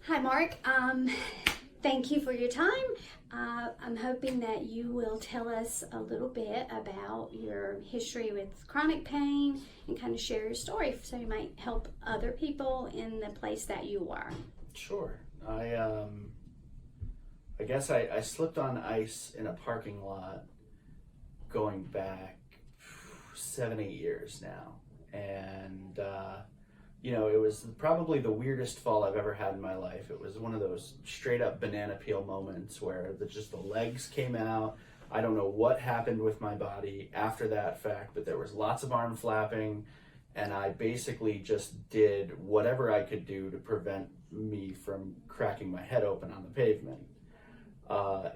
Hi, Mark. Thank you for your time. I'm hoping that you will tell us a little bit about your history with chronic pain and kind of share your story so you might help other people in the place that you are. Sure. I guess I slipped on ice in a parking lot going back 7-8 years now. And it was probably the weirdest fall I've ever had in my life. It was one of those straight up banana peel moments where just the legs came out. I don't know what happened with my body after that fact, but there was lots of arm flapping, and I basically just did whatever I could do to prevent me from cracking my head open on the pavement.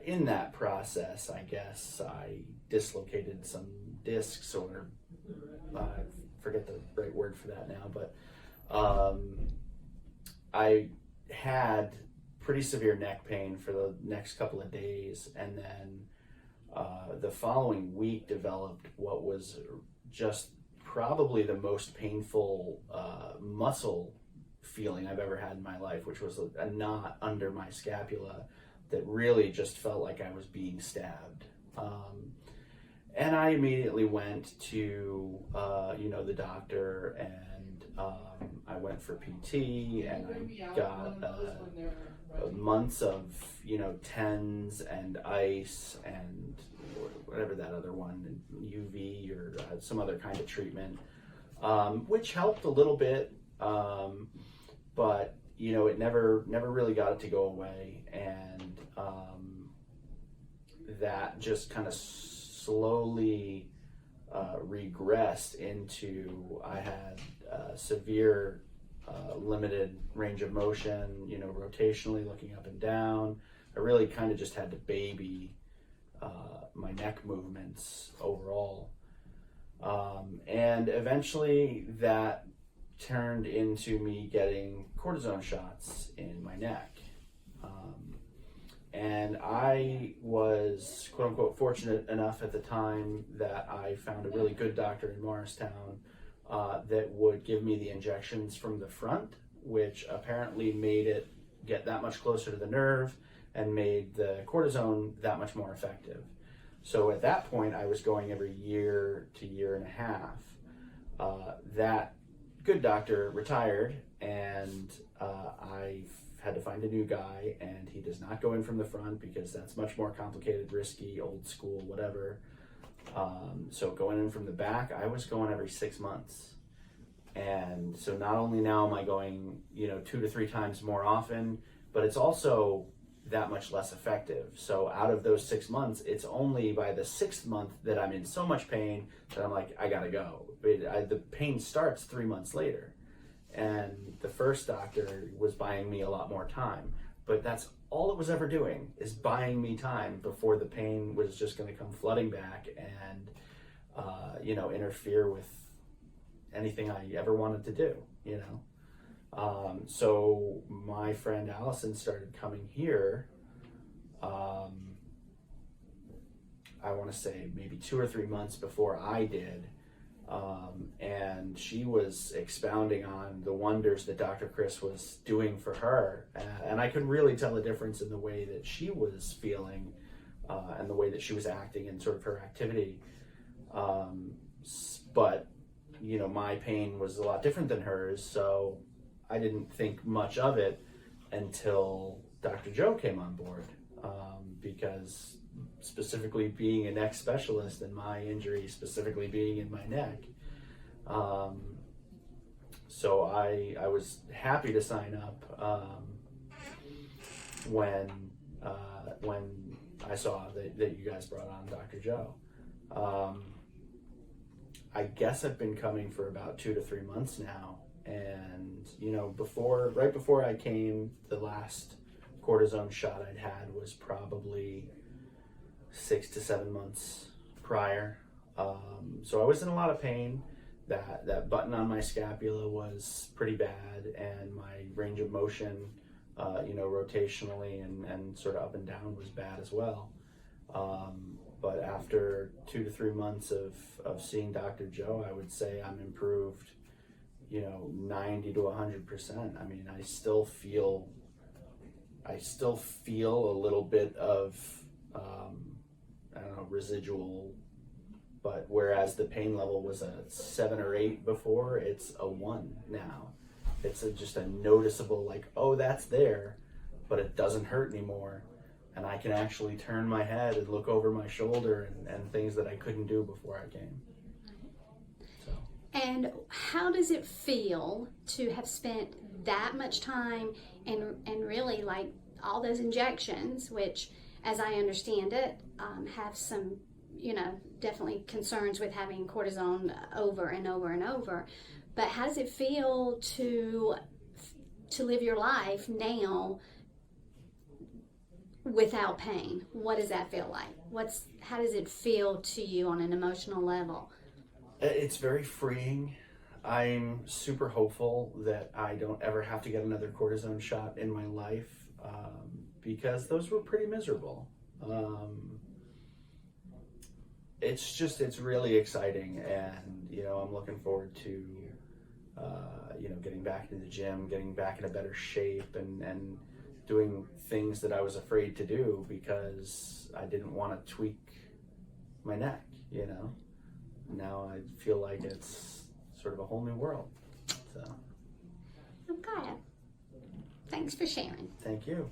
In that process, I guess I dislocated some discs, or I forget the right word for that now, but I had pretty severe neck pain for the next couple of days, and then the following week developed what was just probably the most painful muscle feeling I've ever had in my life, which was a knot under my scapula that really just felt like I was being stabbed. And I immediately went to the doctor, and I went for PT, and I got months of TENS and ice and whatever that other one, UV or some other kind of treatment, which helped a little bit, but it never really got it to go away, and that just kind of slowly regressed into, I had severe limited range of motion, rotationally looking up and down. I really kind of just had to baby my neck movements overall. And eventually that turned into me getting cortisone shots in my neck. And I was, quote unquote, fortunate enough at the time that I found a really good doctor in Morristown that would give me the injections from the front, which apparently made it get that much closer to the nerve and made the cortisone that much more effective. So at that point, I was going every year to year and a half. That good doctor retired, and I had to find a new guy, and he does not go in from the front because that's much more complicated, risky, old school, whatever. So going in from the back, I was going every 6 months. And so not only now am I going 2 to 3 times more often, but it's also that much less effective. So out of those 6 months, it's only by the 6th month that I'm in so much pain that I'm like, I gotta go. The pain starts 3 months later. And the first doctor was buying me a lot more time, but that's all it was ever doing, is buying me time before the pain was just going to come flooding back and interfere with anything I ever wanted to do. So my friend Allison started coming here. I want to say maybe 2 or 3 months before I did. And she was expounding on the wonders that Dr. Chris was doing for her. And I could really tell a difference in the way that she was feeling and the way that she was acting and sort of her activity. But, my pain was a lot different than hers, so I didn't think much of it until Dr. Joe came on board, because specifically being a neck specialist and my injury specifically being in my neck. So I was happy to sign up when I saw that you guys brought on Dr. Joe. I guess I've been coming for about 2 to 3 months now, and right before I came, the last cortisone shot I'd had was probably 6 to 7 months prior. So I was in a lot of pain. That button on my scapula was pretty bad, and my range of motion, rotationally and sort of up and down was bad as well. But after 2 to 3 months of seeing Dr. Joe, I would say I'm improved, 90 to 100%. I mean, I still feel I still feel a little bit of, I don't know, residual, but whereas the pain level was a 7 or 8 before, it's a 1 now. It's just a noticeable, like, oh, that's there, but it doesn't hurt anymore. And I can actually turn my head and look over my shoulder and things that I couldn't do before I came. So. And how does it feel to have spent that much time and really like all those injections, which, as I understand it, have some, definitely concerns with having cortisone over and over and over. But how does it feel to live your life now without pain? What does that feel like? How does it feel to you on an emotional level? It's very freeing. I'm super hopeful that I don't ever have to get another cortisone shot in my life, because those were pretty miserable. It's really exciting, and I'm looking forward to getting back into the gym, getting back in a better shape, and doing things that I was afraid to do because I didn't want to tweak my neck. Now I feel like it's sort of a whole new world. So Okay. Thanks for sharing. thank you.